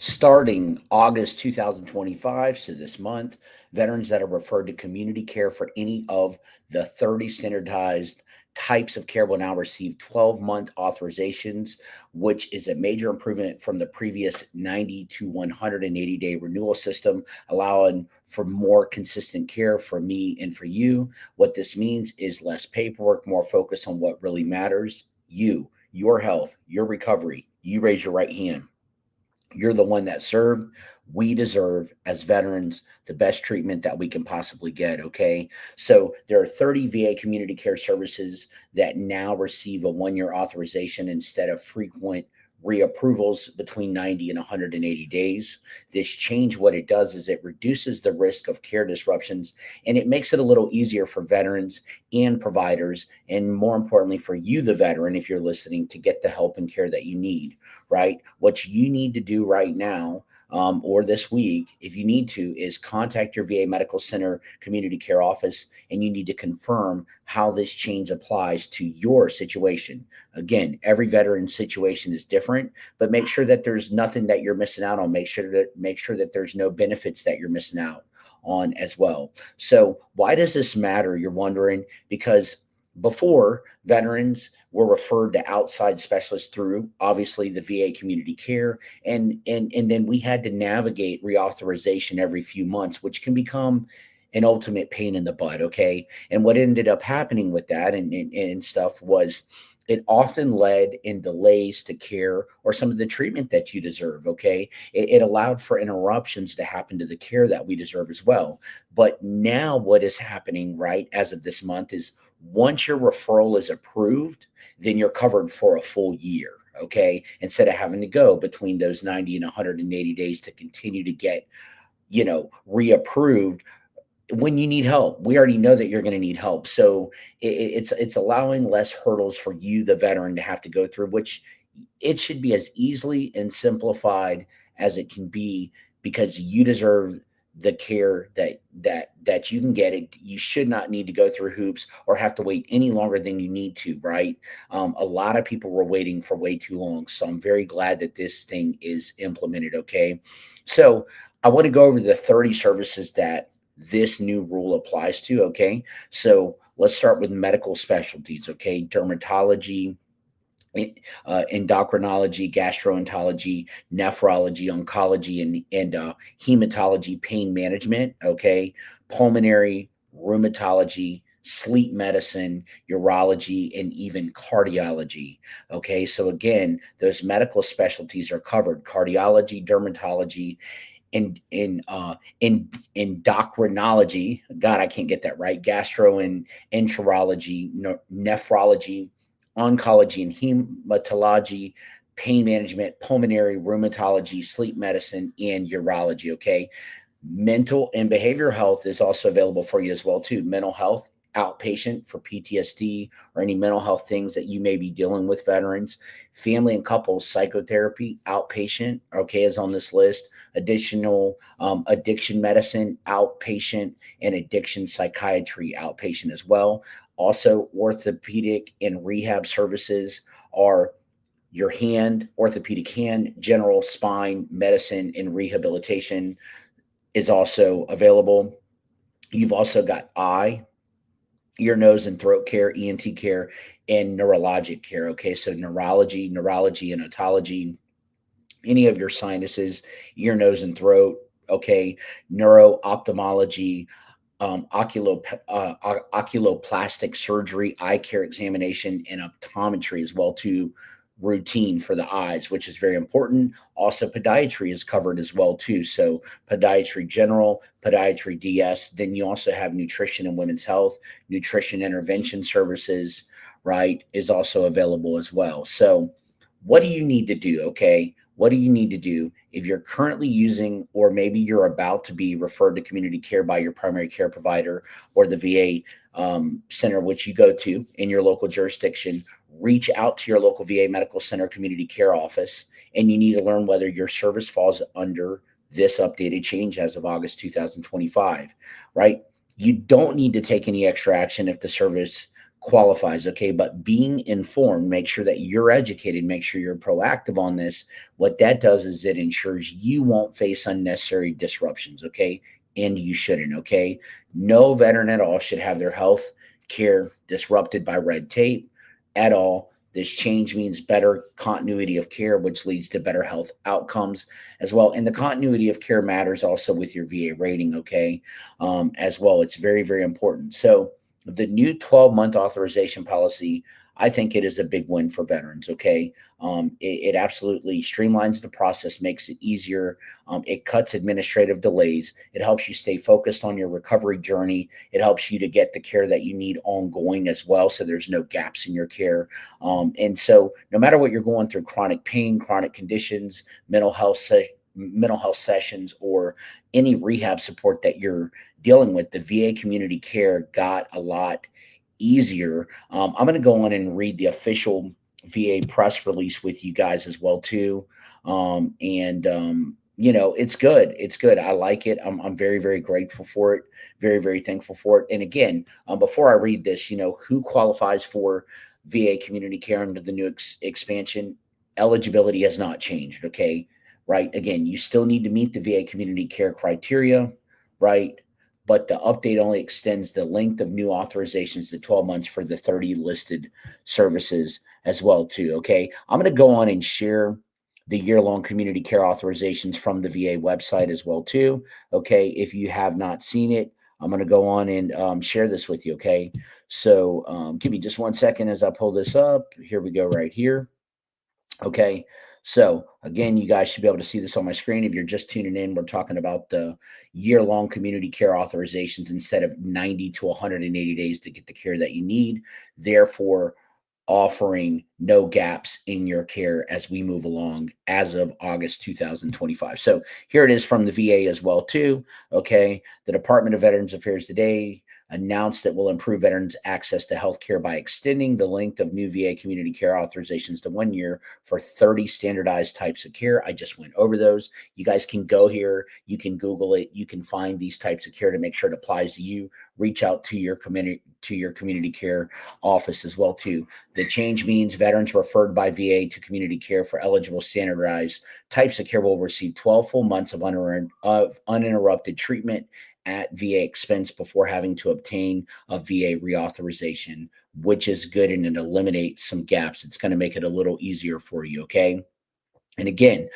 Starting August 2025, so this month, veterans that are referred to community care for any of the 30 standardized types of care will now receive 12-month authorizations, which is a major improvement from the previous 90 to 180-day renewal system, allowing for more consistent care for me and for you. What this means is less paperwork, more focus on what really matters: you, your health, your recovery. You raise your right hand. You're the one that served. We deserve, as veterans, the best treatment that we can possibly get. Okay. So there are 30 VA community care services that now receive a 1 year authorization instead of frequent reapprovals between 90 and 180 days. This change, what it does is it reduces the risk of care disruptions, and it makes it a little easier for veterans and providers, and more importantly, for you, the veteran, if you're listening, to get the help and care that you need, right? What you need to do right now, or this week, if you need to, is contact your VA Medical Center community care office, and you need to confirm how this change applies to your situation. Again, every veteran situation is different, but make sure that there's nothing that you're missing out on. Make sure that there's no benefits that you're missing out on as well. So why does this matter? You're wondering. Because before, veterans were referred to outside specialists through obviously the VA community care, and then we had to navigate reauthorization every few months, which can become an ultimate pain in the butt. Okay. And what ended up happening with that and stuff was it often led in delays to care or some of the treatment that you deserve. Okay. It allowed for interruptions to happen to the care that we deserve as well. But now, what is happening, right, as of this month is once your referral is approved, then you're covered for a full year. Okay. Instead of having to go between those 90 and 180 days to continue to get, reapproved when you need help. We already know that you're going to need help. So it's allowing less hurdles for you, the veteran, to have to go through, which it should be as easily and simplified as it can be, because you deserve the care that you can get. It, you should not need to go through hoops or have to wait any longer than you need to, right? A lot of people were waiting for way too long, so I'm very glad that this thing is implemented. Okay, so I want to go over the 30 services that this new rule applies to. Okay, so let's start with medical specialties. Okay, dermatology, endocrinology, gastroenterology, nephrology, oncology, and hematology, pain management. Okay, pulmonary, rheumatology, sleep medicine, urology, and even cardiology. Okay, so again, those medical specialties are covered: cardiology, dermatology, in endocrinology. God, I can't get that right. Gastro and enterology, nephrology, oncology and hematology, pain management, pulmonary, rheumatology, sleep medicine, and urology. Okay. Mental and behavioral health is also available for you as well too. Mental health outpatient for PTSD or any mental health things that you may be dealing with, veterans. Family and couples psychotherapy outpatient, okay, is on this list. Additional addiction medicine outpatient, and addiction psychiatry outpatient as well. Also, orthopedic and rehab services are your hand, orthopedic hand, general spine medicine, and rehabilitation is also available. You've also got eye, ear, nose, and throat care, ENT care, and neurologic care. Okay, so neurology, and otology, any of your sinuses, ear, nose, and throat. Okay, neuro, ophthalmology, oculoplastic surgery, eye care examination, and optometry as well too. Routine for the eyes, which is very important. Also, podiatry is covered as well too. So podiatry general, podiatry DS. Then you also have nutrition and women's health, nutrition intervention services, right, is also available as well. So what do you need to do? Okay, what do you need to do if you're currently using, or maybe you're about to be referred to community care by your primary care provider or the VA center which you go to in your local jurisdiction? Reach out to your local VA Medical Center community care office, and you need to learn whether your service falls under this updated change as of August 2025, right? You don't need to take any extra action if the service qualifies, okay? But being informed, make sure that you're educated, make sure you're proactive on this. What that does is it ensures you won't face unnecessary disruptions, okay? And you shouldn't, okay? No veteran at all should have their health care disrupted by red tape at all. This change means better continuity of care, which leads to better health outcomes as well. And the continuity of care matters also with your VA rating, okay? As well. It's very, very important. So, the new 12-month authorization policy, I think it is a big win for veterans, okay? It absolutely streamlines the process, makes it easier. It cuts administrative delays. It helps you stay focused on your recovery journey. It helps you to get the care that you need ongoing as well, so there's no gaps in your care. And so no matter what you're going through, chronic pain, chronic conditions, mental health sessions, or any rehab support that you're dealing with, the VA community care got a lot easier. I'm going to go on and read the official VA press release with you guys as well too. And it's good. It's good. I like it. I'm very, very grateful for it. Very, very thankful for it. And again, before I read this, who qualifies for VA community care under the new expansion? Eligibility has not changed. Okay. Right. Again, you still need to meet the VA community care criteria. Right. But the update only extends the length of new authorizations to 12 months for the 30 listed services as well too. Okay. I'm going to go on and share the year-long community care authorizations from the VA website as well too. Okay. If you have not seen it, I'm going to go on and share this with you. Okay. So give me just one second as I pull this up. Here we go right here. Okay. So again, you guys should be able to see this on my screen. If you're just tuning in, we're talking about the year-long community care authorizations instead of 90 to 180 days to get the care that you need. Therefore, offering no gaps in your care as we move along as of August 2025. So here it is from the VA as well too. Okay. The Department of Veterans Affairs today announced it will improve veterans' access to health care by extending the length of new VA community care authorizations to 1 year for 30 standardized types of care. I just went over those. You guys can go here. You can Google it. You can find these types of care to make sure it applies to you. Reach out to your community care office as well too. The change means veterans referred by VA to community care for eligible standardized types of care will receive 12 full months of uninterrupted treatment at VA expense before having to obtain a VA reauthorization, which is good, and it eliminates some gaps. It's going to make it a little easier for you, okay? And again,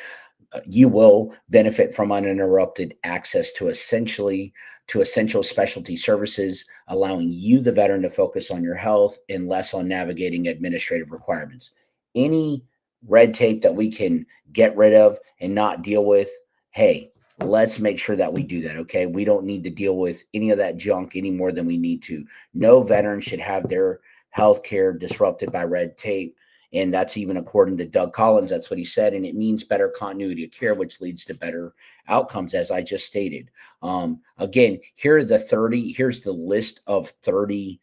you will benefit from uninterrupted access to essential specialty services, allowing you, the veteran, to focus on your health and less on navigating administrative requirements. Any red tape that we can get rid of and not deal with, hey, let's make sure that we do that. Okay. We don't need to deal with any of that junk any more than we need to. No veteran should have their health care disrupted by red tape. And that's even according to Doug Collins. That's what he said. And it means better continuity of care, which leads to better outcomes, as I just stated. Again, here are the 30. Here's the list of 30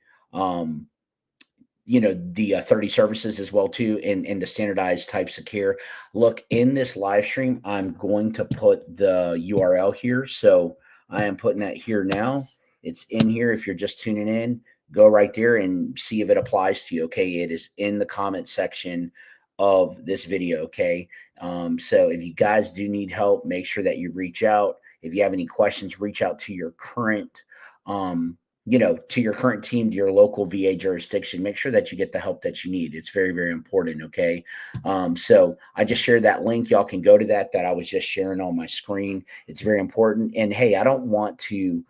the 30 services as well too, and the standardized types of care. Look, in this live stream, I'm going to put the URL here. So I am putting that here now. It's in here. If you're just tuning in, go right there and see if it applies to you. Okay. It is in the comment section of this video. Okay. So if you guys do need help, make sure that you reach out. If you have any questions, reach out to your current to your current team, to your local VA jurisdiction. Make sure that you get the help that you need. It's very, very important. Okay. So I just shared that link. Y'all can go to that I was just sharing on my screen. It's very important. And hey, I don't want to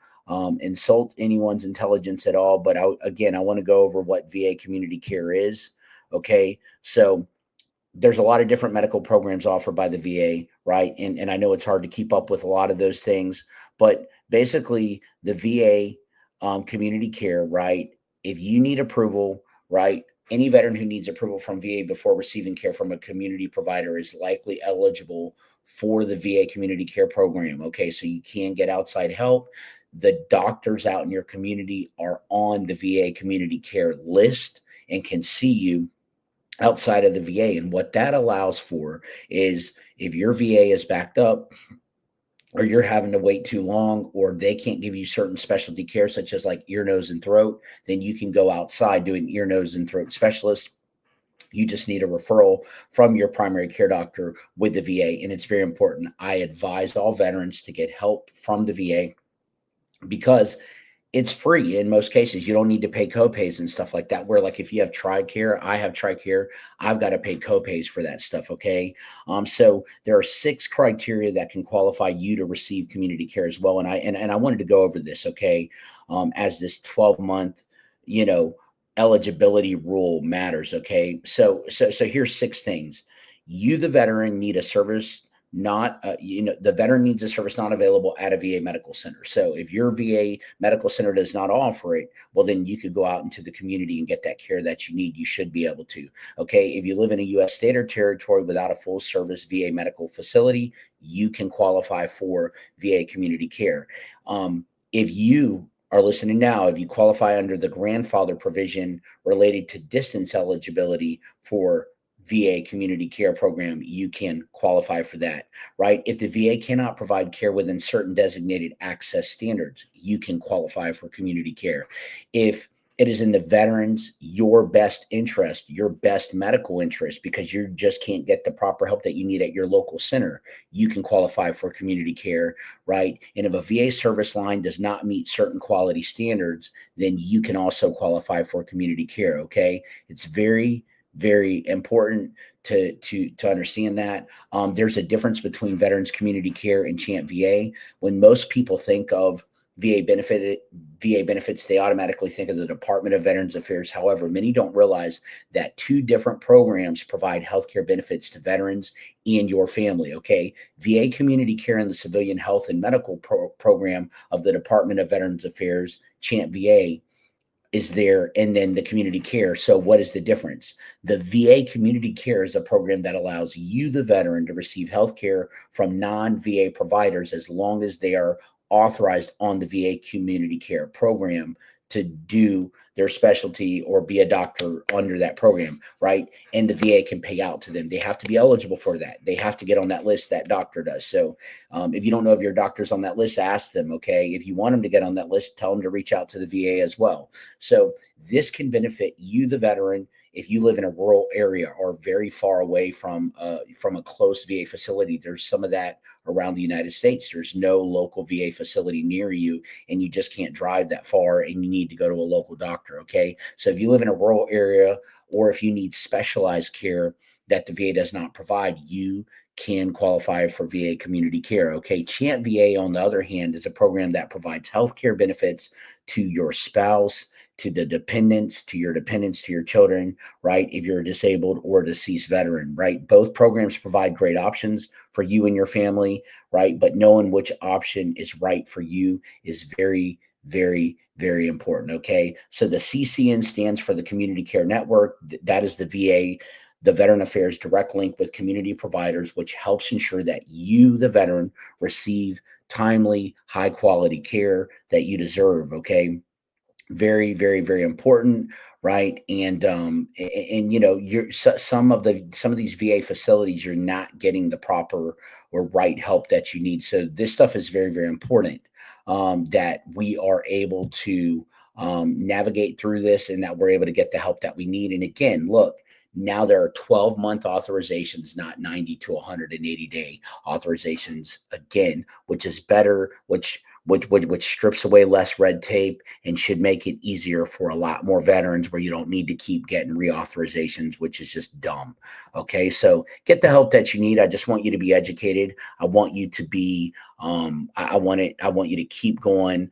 insult anyone's intelligence at all, but I want to go over what VA community care is. Okay. So there's a lot of different medical programs offered by the VA, right? And I know it's hard to keep up with a lot of those things, but basically the VA community care, right? If you need approval, right? Any veteran who needs approval from VA before receiving care from a community provider is likely eligible for the VA community care program. Okay, so you can get outside help. The doctors out in your community are on the VA community care list and can see you outside of the VA. And what that allows for is if your VA is backed up, or you're having to wait too long, or they can't give you certain specialty care, such as like ear, nose, and throat, then you can go outside doing ear, nose, and throat specialist. You just need a referral from your primary care doctor with the VA. And it's very important. I advise all veterans to get help from the VA because it's free in most cases. You don't need to pay copays and stuff like that. Where like if you have TRICARE, I have TRICARE, I've got to pay copays for that stuff. Okay. So there are 6 criteria that can qualify you to receive community care as well. And I wanted to go over this, okay, as this 12-month, you know, eligibility rule matters. Okay. So here's 6 things. You, the veteran, need a service not the veteran needs a service not available at a VA medical center. So if your VA medical center does not offer it, well, then you could go out into the community and get that care that you need. You should be able to. Okay. If you live in a U.S. state or territory without a full service VA medical facility, you can qualify for VA community care. If you are listening now, if you qualify under the grandfather provision related to distance eligibility for VA community care program, you can qualify for that, right? If the VA cannot provide care within certain designated access standards, you can qualify for community care. If it is in the veterans, your best interest, your best medical interest, because you just can't get the proper help that you need at your local center, you can qualify for community care, right? And if a VA service line does not meet certain quality standards, then you can also qualify for community care, okay? It's very important to understand that. There's a difference between veterans community care and Chant VA. When most people think of VA benefits, they automatically think of the Department of Veterans Affairs. However, many don't realize that 2 different programs provide healthcare benefits to veterans and your family. Okay, VA community care and the civilian health and medical program of the Department of Veterans Affairs, Chant VA, is there, and then the community care. So what is the difference? The VA community care is a program that allows you, the veteran, to receive health care from non-VA providers as long as they are authorized on the VA community care program to do their specialty or be a doctor under that program, right? And the VA can pay out to them. They have to be eligible for that. They have to get on that list, that doctor does. So if you don't know if your doctor's on that list, ask them, okay? If you want them to get on that list, tell them to reach out to the VA as well. So this can benefit you, the veteran, if you live in a rural area or very far away from a close VA facility. There's some of that around the United States. There's no local VA facility near you, and you just can't drive that far, and you need to go to a local doctor. Okay, so if you live in a rural area, or if you need specialized care that the VA does not provide, you can qualify for VA community care. Okay, Chant VA, on the other hand, is a program that provides health care benefits to your spouse, to the dependents, to your dependents, to your children, right? If you're a disabled or deceased veteran, right? Both programs provide great options for you and your family, right? But knowing which option is right for you is very important. Okay. So the CCN stands for the Community Care Network. That is the VA, the Veteran Affairs direct link with community providers, which helps ensure that you, the veteran, receive timely, high quality care that you deserve. Okay. Very important, right? And you know, some of these VA facilities, you're not getting the proper or right help that you need. So this stuff is very important, that we are able to navigate through this, and that we're able to get the help that we need. And again, look, now there are 12-month authorizations, not 90 to 180 day authorizations, again, which is better, which strips away less red tape and should make it easier for a lot more veterans, where you don't need to keep getting reauthorizations, which is just dumb. Okay, so get the help that you need. I just want you to be educated. I want you to be I want you to keep going,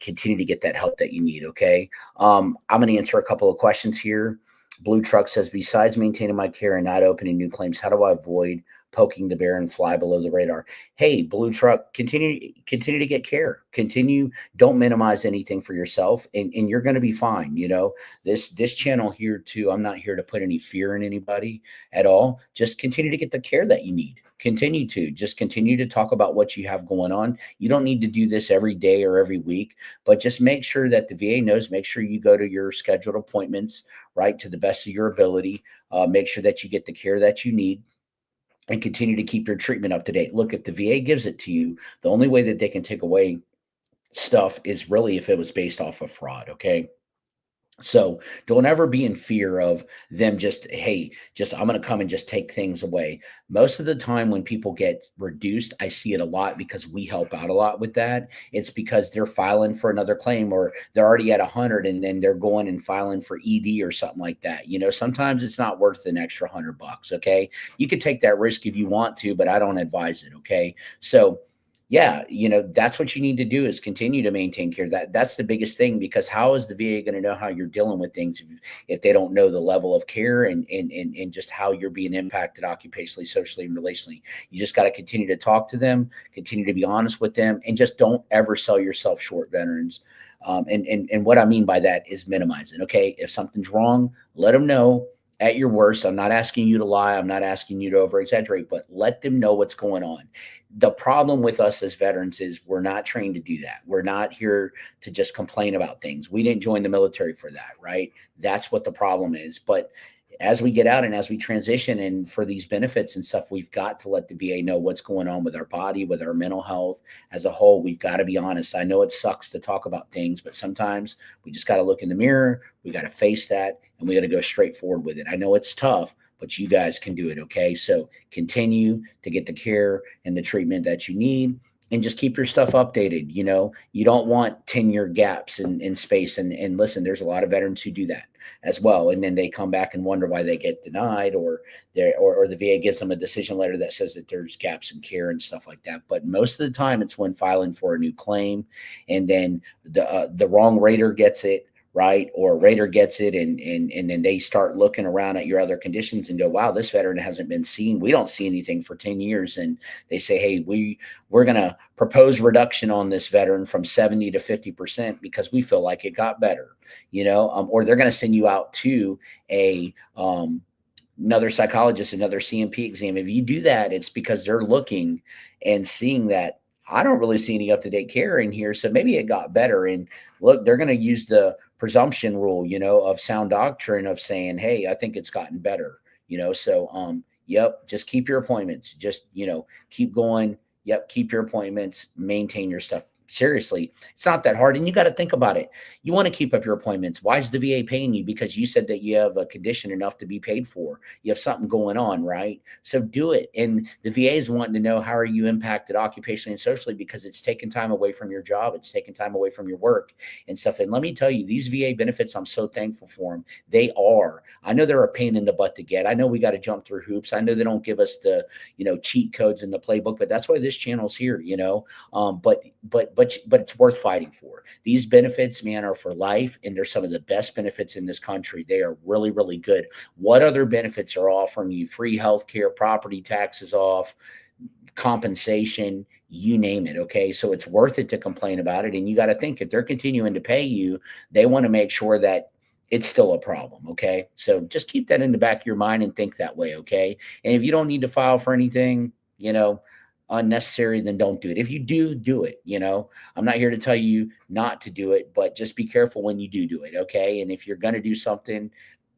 continue to get that help that you need. Okay, I'm going to answer a couple of questions here. Blue Truck says, besides maintaining my care and not opening new claims, how do I avoid poking the bear and fly below the radar? Hey, Blue Truck, continue to get care. Continue, don't minimize anything for yourself, and you're going to be fine. You know, this channel here too, I'm not here to put any fear in anybody at all. Just continue to get the care that you need. Continue to talk about what you have going on. You don't need to do this every day or every week, but just make sure that the VA knows. Make sure you go to your scheduled appointments, right, to the best of your ability. Make sure that you get the care that you need. and continue to keep your treatment up to date. Look, if the VA gives it to you, the only way that they can take away stuff is really if it was based off of fraud. Okay. So don't ever be in fear of them just, hey, just I'm going to come and just take things away. Most of the time when people get reduced, I see it a lot because we help out a lot with that. It's because they're filing for another claim or they're already at 100 and then they're going and filing for ED or something like that. Sometimes it's not worth an extra $100. Okay. You could take that risk if you want to, but I don't advise it. Okay. So yeah, that's what you need to do is continue to maintain care. That's the biggest thing because how is the VA going to know how you're dealing with things if they don't know the level of care and just how you're being impacted occupationally, socially, and relationally? You just got to continue to talk to them, continue to be honest with them, and just don't ever sell yourself short, veterans. And what I mean by that is minimizing. Okay, if something's wrong, let them know at your worst. I'm not asking you to lie. I'm not asking you to over exaggerate, but let them know what's going on. The problem with us as veterans is we're not trained to do that. We're not here to just complain about things. We didn't join the military for that, right? That's what the problem is. But as we get out and as we transition and for these benefits and stuff, we've got to let the VA know what's going on with our body, with our mental health as a whole. We've got to be honest. I know it sucks to talk about things, but sometimes we just got to look in the mirror. We got to face that and we got to go straight forward with it. I know it's tough, but you guys can do it. Okay. So continue to get the care and the treatment that you need and just keep your stuff updated. You don't want 10-year gaps in space. And listen, there's a lot of veterans who do that as well. And then they come back and wonder why they get denied or the VA gives them a decision letter that says that there's gaps in care and stuff like that. But most of the time it's when filing for a new claim and then the wrong rater gets it, right? Or a rater gets it and then they start looking around at your other conditions and go, wow, this veteran hasn't been seen. We don't see anything for 10 years. And they say, hey, we're going to propose reduction on this veteran from 70 to 50% because we feel like it got better, or they're going to send you out to another psychologist, another CMP exam. If you do that, it's because they're looking and seeing that I don't really see any up-to-date care in here. So maybe it got better. And look, they're going to use the presumption rule, of sound doctrine of saying, hey, I think it's gotten better, so, yep, just keep your appointments, just, keep going. Yep. Keep your appointments, maintain your stuff. Seriously, it's not that hard. And you got to think about it. You want to keep up your appointments. Why is the VA paying you? Because you said that you have a condition enough to be paid for. You have something going on, right? So do it. And the VA is wanting to know how are you impacted occupationally and socially because it's taking time away from your job. It's taking time away from your work and stuff. And let me tell you, these VA benefits, I'm so thankful for them. They are. I know they're a pain in the butt to get. I know we got to jump through hoops. I know they don't give us the, cheat codes in the playbook, but that's why this channel's here, but it's worth fighting for. These benefits, man, are for life, and they're some of the best benefits in this country. They are really, really good. What other benefits are offering you? Free health care, property taxes off, compensation, you name it. Okay. So it's worth it to complain about it. And you got to think if they're continuing to pay you, they want to make sure that it's still a problem. Okay. So just keep that in the back of your mind and think that way. Okay. And if you don't need to file for anything, unnecessary, then don't do it. If you do it. I'm not here to tell you not to do it, but just be careful when you do it. Okay. And if you're going to do something,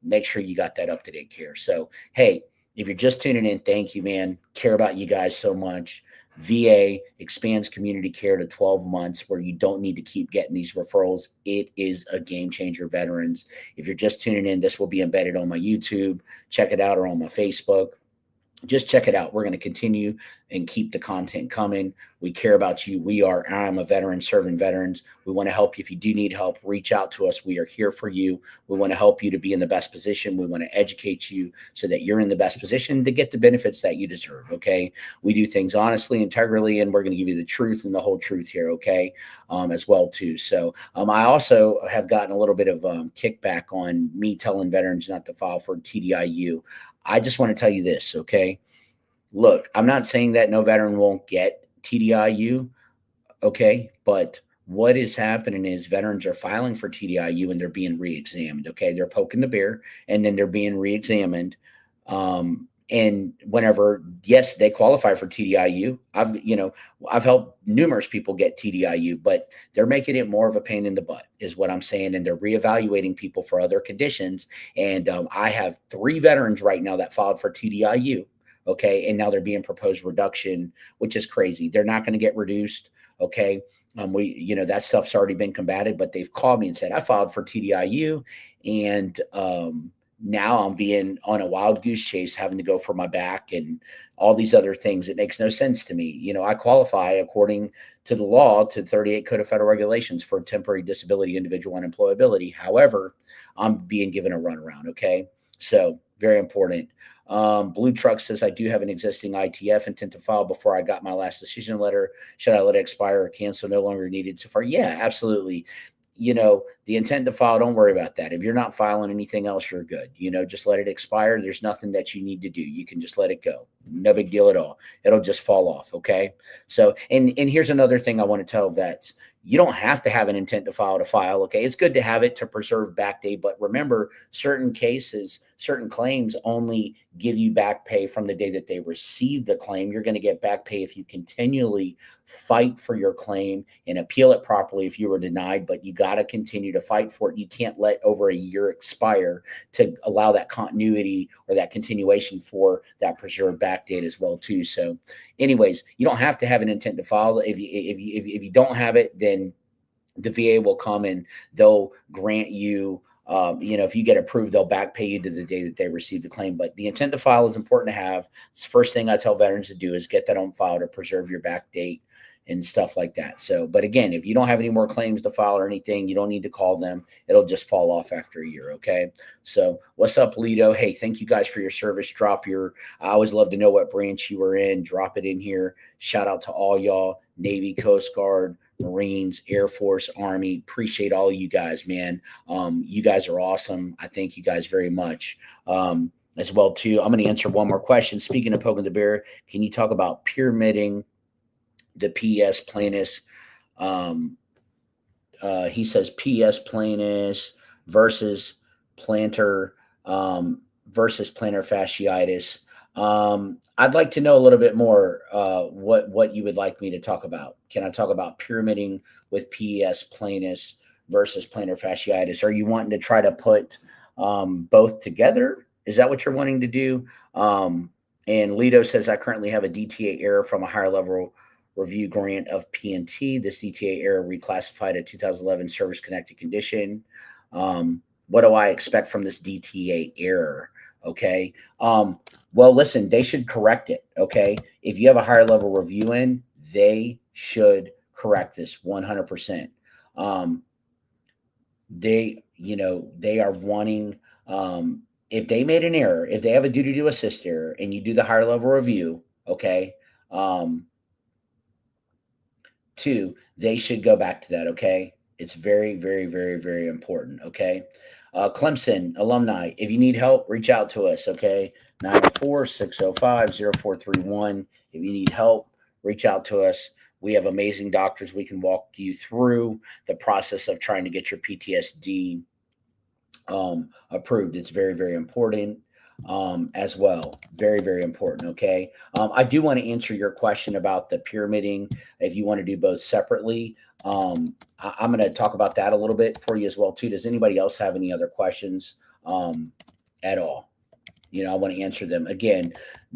make sure you got that up-to-date care. So, hey, if you're just tuning in, thank you, man. Care about you guys so much. VA expands community care to 12 months where you don't need to keep getting these referrals. It is a game changer, veterans. If you're just tuning in, this will be embedded on my YouTube. Check it out or on my Facebook. Just check it out. We're going to continue and keep the content coming. We care about you. I'm a veteran serving veterans. We want to help you. If you do need help, reach out to us. We are here for you. We want to help you to be in the best position. We want to educate you so that you're in the best position to get the benefits that you deserve. Okay. We do things honestly, integrally, and we're going to give you the truth and the whole truth here. Okay. As well too. So, I also have gotten a little bit of kickback on me telling veterans not to file for TDIU. I just want to tell you this, okay? Look, I'm not saying that no veteran won't get TDIU, okay? But what is happening is veterans are filing for TDIU and they're being re-examined, okay? They're poking the bear and then they're being re-examined. And whenever, yes, they qualify for TDIU. I've helped numerous people get TDIU, but they're making it more of a pain in the butt is what I'm saying. And they're reevaluating people for other conditions. And I have 3 veterans right now that filed for TDIU. Okay. And now they're being proposed reduction, which is crazy. They're not going to get reduced. Okay. That stuff's already been combated, but they've called me and said, I filed for TDIU and, now I'm being on a wild goose chase, having to go for my back and all these other things. It makes no sense to me. I qualify according to the law to 38 Code of Federal Regulations for temporary disability, individual unemployability. However, I'm being given a runaround. Okay. So very important. Blue Truck says, I do have an existing ITF intent to file before I got my last decision letter. Should I let it expire or cancel? No longer needed so far. Yeah, absolutely. The intent to file, don't worry about that. If you're not filing anything else, you're good. Just let it expire. There's nothing that you need to do. You can just let it go. No big deal at all. It'll just fall off. Okay. So, and here's another thing I want to tell vets. You don't have to have an intent to file. Okay. It's good to have it to preserve back pay, but remember, certain cases, certain claims only give you back pay from the day that they received the claim. You're going to get back pay if you continually fight for your claim and appeal it properly if you were denied, but you got to continue to fight for it. You can't let over a year expire to allow that continuity or that continuation for that preserved back date as well too. So anyways, you don't have to have an intent to file. If you don't have it, then the VA will come and they'll grant you, if you get approved, they'll back pay you to the day that they receive the claim. But the intent to file is important to have. It's the first thing I tell veterans to do is get that on file to preserve your back date and stuff like that. So, but again, if you don't have any more claims to file or anything, you don't need to call them. It'll just fall off after a year. Okay. So what's up, Lido? Hey, thank you guys for your service. I always love to know what branch you were in. Drop it in here. Shout out to all y'all, Navy, Coast Guard, Marines, Air Force, Army. Appreciate all you guys, man. You guys are awesome. I thank you guys very much. As well too. I'm going to answer one more question. Speaking of poking the bear, can you talk about pyramiding the PS plaintiffs? He says PS plaintiffs versus plantar fasciitis. I'd like to know a little bit more what you would like me to talk about. Can I talk about pyramiding with PS plaintiffs versus plantar fasciitis? Are you wanting to try to put both together? Is that what you're wanting to do? And Lido says, I currently have a DTA error from a higher level review grant of PNT. This DTA error reclassified a 2011 service-connected condition. What do I expect from this DTA error? Okay. Well, listen, they should correct it. Okay. If you have a higher level review in, they should correct this 100%. They are wanting, if they made an error, if they have a duty to assist error and you do the higher level review, okay. Two, they should go back to that. Okay. It's very, very, very, very important. Okay. Clemson alumni, if you need help, reach out to us. Okay. 904-605-0431. If you need help, reach out to us. We have amazing doctors. We can walk you through the process of trying to get your PTSD approved. It's very, very important as well. Very, very important. Okay. I do want to answer your question about the pyramiding. If you want to do both separately, I'm going to talk about that a little bit for you as well too. Does anybody else have any other questions at all? I want to answer them. Again,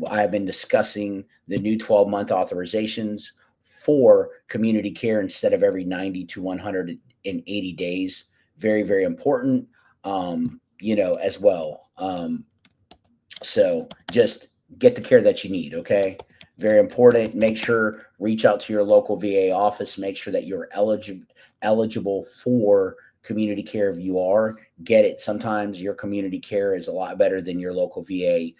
I've been discussing the new 12-month authorizations for community care instead of every 90 to 180 days. Very, very important, as well. So just get the care that you need. Okay. Very important. Make sure, reach out to your local VA office, make sure that you're eligible for community care. If you are, get it. Sometimes your community care is a lot better than your local VA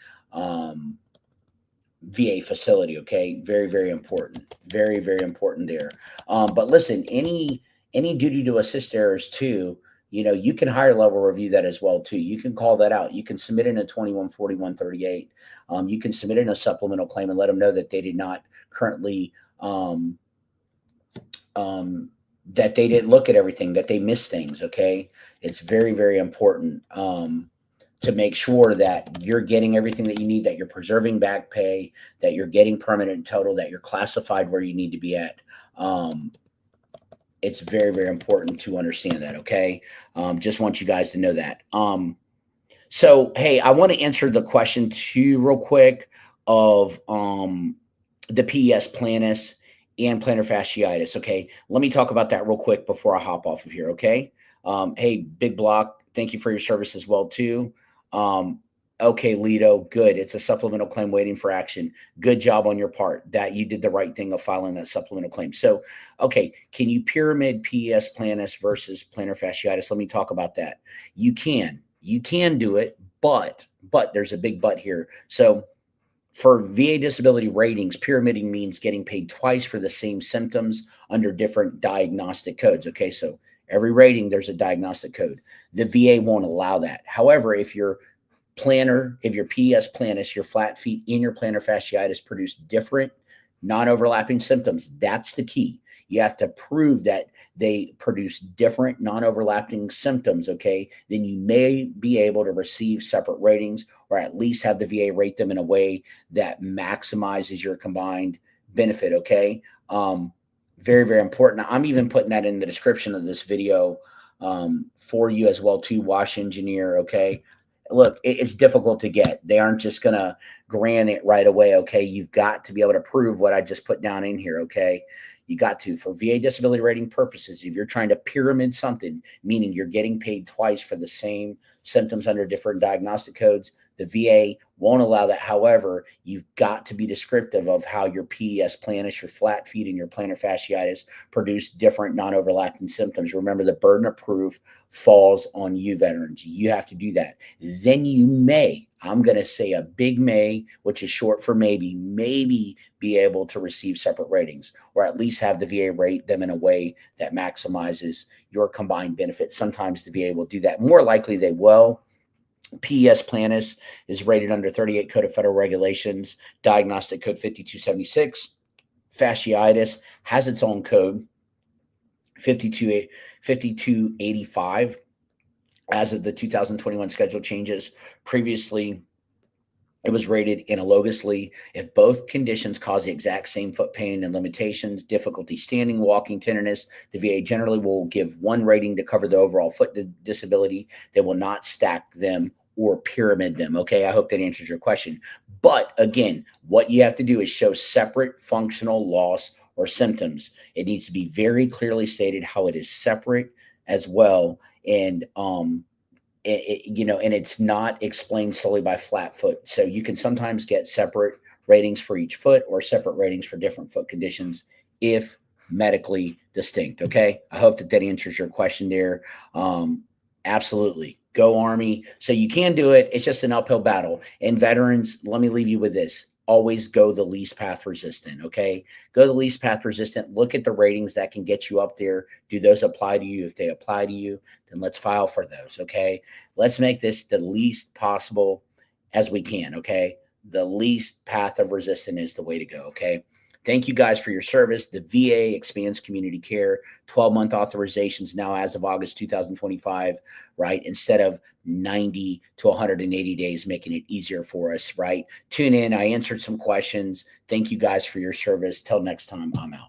facility. Okay. Very, very important. Very, very important there. But listen, any duty to assist errors too, you can higher level review that as well too. You can call that out. You can submit in a 214138. You can submit in a supplemental claim and let them know that they did not currently, that they didn't look at everything, that they missed things. Okay. It's very, very important to make sure that you're getting everything that you need, that you're preserving back pay, that you're getting permanent total, that you're classified where you need to be at. It's very, very important to understand that. Okay. Just want you guys to know that. So, hey, I want to answer the question too real quick. of the PES planus and plantar fasciitis. Okay, let me talk about that real quick before I hop off of here. Okay, hey, Big Block, thank you for your service as well too. Um, okay, Lido, good. It's a supplemental claim waiting for action. Good job on your part. That you did the right thing of filing that supplemental claim. So, okay, can you pyramid PES planus versus plantar fasciitis? Let me talk about that. You can do it, but there's a big but here. So for VA disability ratings, pyramiding means getting paid twice for the same symptoms under different diagnostic codes. Okay, so every rating, there's a diagnostic code. The VA won't allow that. However, if your PES planus, your flat feet, and your plantar fasciitis produce different non-overlapping symptoms, that's the key. You have to prove that they produce different non-overlapping symptoms, okay? Then you may be able to receive separate ratings or at least have the VA rate them in a way that maximizes your combined benefit, okay? Very, very important. I'm even putting that in the description of this video for you as well too, Wash Engineer, okay? Look, it's difficult to get. They aren't just going to grant it right away, okay? You've got to be able to prove what I just put down in here, okay? You got to. For VA disability rating purposes, if you're trying to pyramid something, meaning you're getting paid twice for the same symptoms under different diagnostic codes, the VA won't allow that. However, you've got to be descriptive of how your PES planus, your flat feet, and your plantar fasciitis produce different non-overlapping symptoms. Remember, the burden of proof falls on you, veterans. You have to do that. Then you may, I'm going to say a big may, which is short for maybe be able to receive separate ratings or at least have the VA rate them in a way that maximizes your combined benefit. Sometimes the VA will do that. More likely they will. PES planus is rated under 38 Code of Federal Regulations, diagnostic code 5276. Fasciitis has its own code, 5285, as of the 2021 schedule changes. Previously, it was rated analogously if both conditions cause the exact same foot pain and limitations, difficulty standing, walking, tenderness. The VA generally will give one rating to cover the overall foot disability. They will not stack them or pyramid them. Okay, I hope that answers your question. But again, what you have to do is show separate functional loss or symptoms. It needs to be very clearly stated how it is separate as well. And and it's not explained solely by flat foot. So you can sometimes get separate ratings for each foot or separate ratings for different foot conditions if medically distinct. Okay. I hope that answers your question there. Absolutely. Go Army. So you can do it. It's just an uphill battle. And veterans, let me leave you with this. Always go the least path resistant. Okay. Go the least path resistant. Look at the ratings that can get you up there. Do those apply to you? If they apply to you, then let's file for those. Okay. Let's make this the least possible as we can. Okay. The least path of resistance is the way to go. Okay. Thank you guys for your service. The VA expands community care, 12-month authorizations now as of August 2025, right? Instead of 90 to 180 days, making it easier for us, right? Tune in. I answered some questions. Thank you guys for your service. Till next time, I'm out.